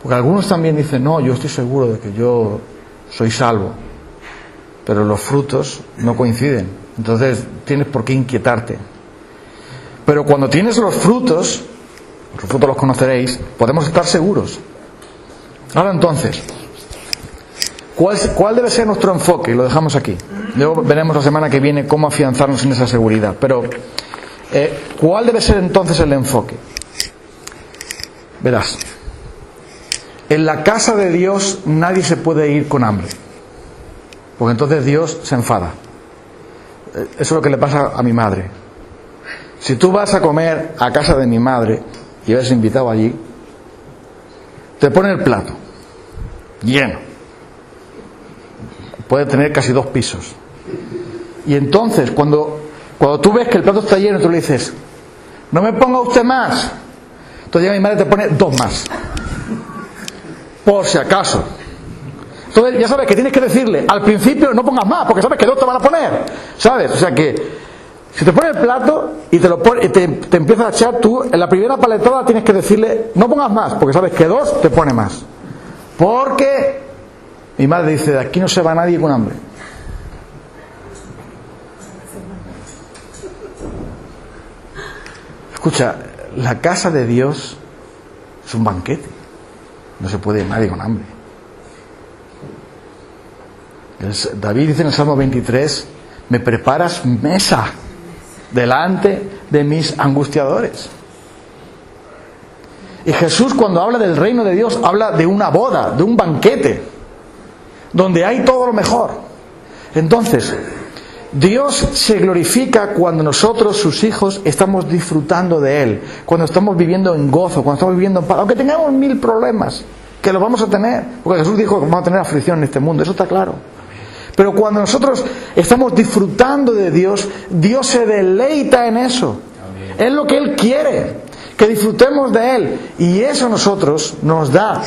Porque algunos también dicen, no, yo estoy seguro de que yo soy salvo, pero los frutos no coinciden, entonces tienes por qué inquietarte. Pero cuando tienes los frutos los conoceréis, podemos estar seguros. Ahora entonces, ¿cuál debe ser nuestro enfoque? Y lo dejamos aquí. Luego veremos la semana que viene cómo afianzarnos en esa seguridad. Pero, ¿cuál debe ser entonces el enfoque? Verás, en la casa de Dios nadie se puede ir con hambre, porque entonces Dios se enfada. Eso es lo que le pasa a mi madre. Si tú vas a comer a casa de mi madre y eres invitado allí, te pone el plato lleno, puede tener casi 2 pisos, y entonces cuando tú ves que el plato está lleno, tú le dices, no me ponga usted más, entonces ya mi madre te pone 2 más, por si acaso. Entonces ya sabes que tienes que decirle al principio, no pongas más, porque sabes que 2 te van a poner, ¿sabes? O sea que si te pone el plato y te empiezas a echar, tú en la primera paletada tienes que decirle, no pongas más, porque sabes que 2 te pone más. Porque mi madre dice, de aquí no se va nadie con hambre. Escucha, la casa de Dios es un banquete, no se puede ir nadie con hambre. David dice en el Salmo 23, me preparas mesa delante de mis angustiadores. Y Jesús, cuando habla del reino de Dios, habla de una boda, de un banquete, donde hay todo lo mejor. Entonces, Dios se glorifica cuando nosotros, sus hijos, estamos disfrutando de Él, cuando estamos viviendo en gozo, cuando estamos viviendo en paz, aunque tengamos 1000 problemas, que los vamos a tener, porque Jesús dijo que vamos a tener aflicción en este mundo, eso está claro. Pero cuando nosotros estamos disfrutando de Dios, Dios se deleita en eso. Es lo que Él quiere, que disfrutemos de Él. Y eso a nosotros nos da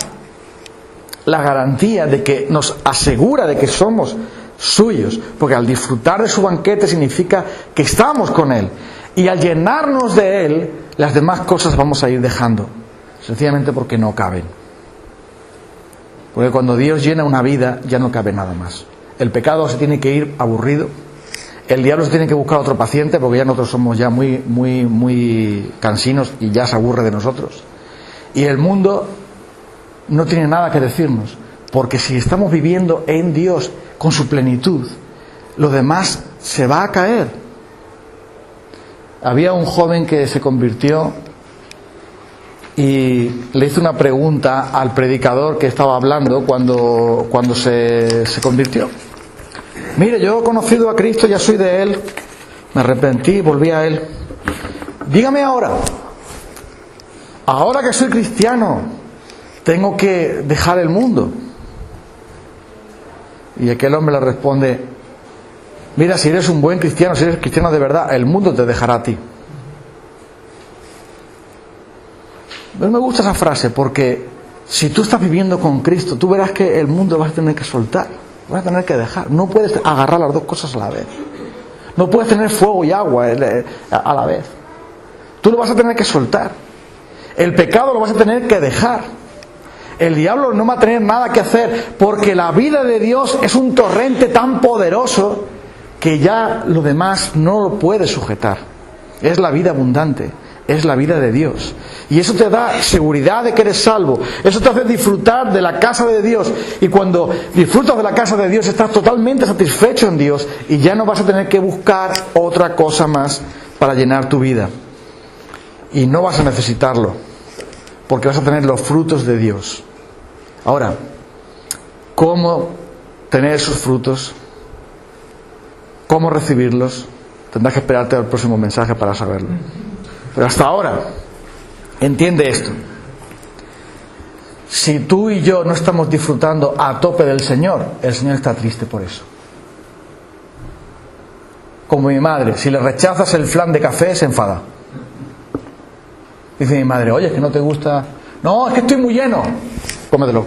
la garantía de que nos asegura de que somos suyos, porque al disfrutar de su banquete significa que estamos con Él, y al llenarnos de Él, las demás cosas vamos a ir dejando, sencillamente porque no caben. Porque cuando Dios llena una vida, ya no cabe nada más. El pecado se tiene que ir aburrido, el diablo se tiene que buscar otro paciente, porque ya nosotros somos ya muy cansinos y ya se aburre de nosotros. Y el mundo no tiene nada que decirnos, porque si estamos viviendo en Dios con su plenitud, lo demás se va a caer. Había un joven que se convirtió y le hizo una pregunta al predicador que estaba hablando cuando se convirtió. Mire, yo he conocido a Cristo, ya soy de Él, me arrepentí, volví a Él. Dígame ahora que soy cristiano, tengo que dejar el mundo. Y aquel hombre le responde: mira, si eres un buen cristiano, si eres cristiano de verdad, el mundo te dejará a ti. Pero me gusta esa frase, porque si tú estás viviendo con Cristo, tú verás que el mundo vas a tener que soltar, vas a tener que dejar. No puedes agarrar las dos cosas a la vez. No puedes tener fuego y agua a la vez. Tú lo vas a tener que soltar. El pecado lo vas a tener que dejar. El diablo no va a tener nada que hacer, porque la vida de Dios es un torrente tan poderoso que ya lo demás no lo puede sujetar. Es la vida abundante, es la vida de Dios. Y eso te da seguridad de que eres salvo. Eso te hace disfrutar de la casa de Dios. Y cuando disfrutas de la casa de Dios, estás totalmente satisfecho en Dios y ya no vas a tener que buscar otra cosa más para llenar tu vida. Y no vas a necesitarlo, porque vas a tener los frutos de Dios. Ahora, ¿cómo tener esos frutos? ¿Cómo recibirlos? Tendrás que esperarte al próximo mensaje para saberlo. Pero hasta ahora, entiende esto. Si tú y yo no estamos disfrutando a tope del Señor, el Señor está triste por eso. Como mi madre, si le rechazas el flan de café, se enfada. Dice mi madre: oye, es que no te gusta. No, es que estoy muy lleno. Cómetelo.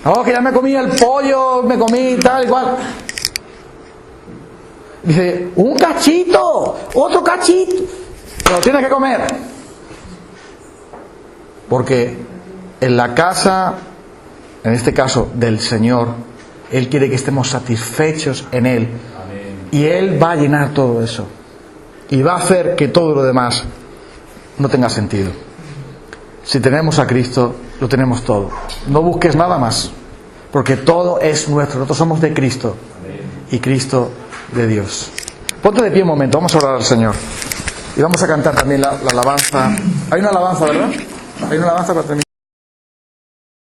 No, que ya me comí el pollo, me comí tal y cual. Dice: un cachito, otro cachito. Pero tienes que comer. Porque en la casa, en este caso del Señor, Él quiere que estemos satisfechos en Él. Amén. Y Él va a llenar todo eso. Y va a hacer que todo lo demás no tenga sentido. Si tenemos a Cristo, lo tenemos todo. No busques nada más, porque todo es nuestro. Nosotros somos de Cristo y Cristo de Dios. Ponte de pie un momento, vamos a orar al Señor. Y vamos a cantar también la alabanza. Hay una alabanza, ¿verdad? Hay una alabanza para terminar.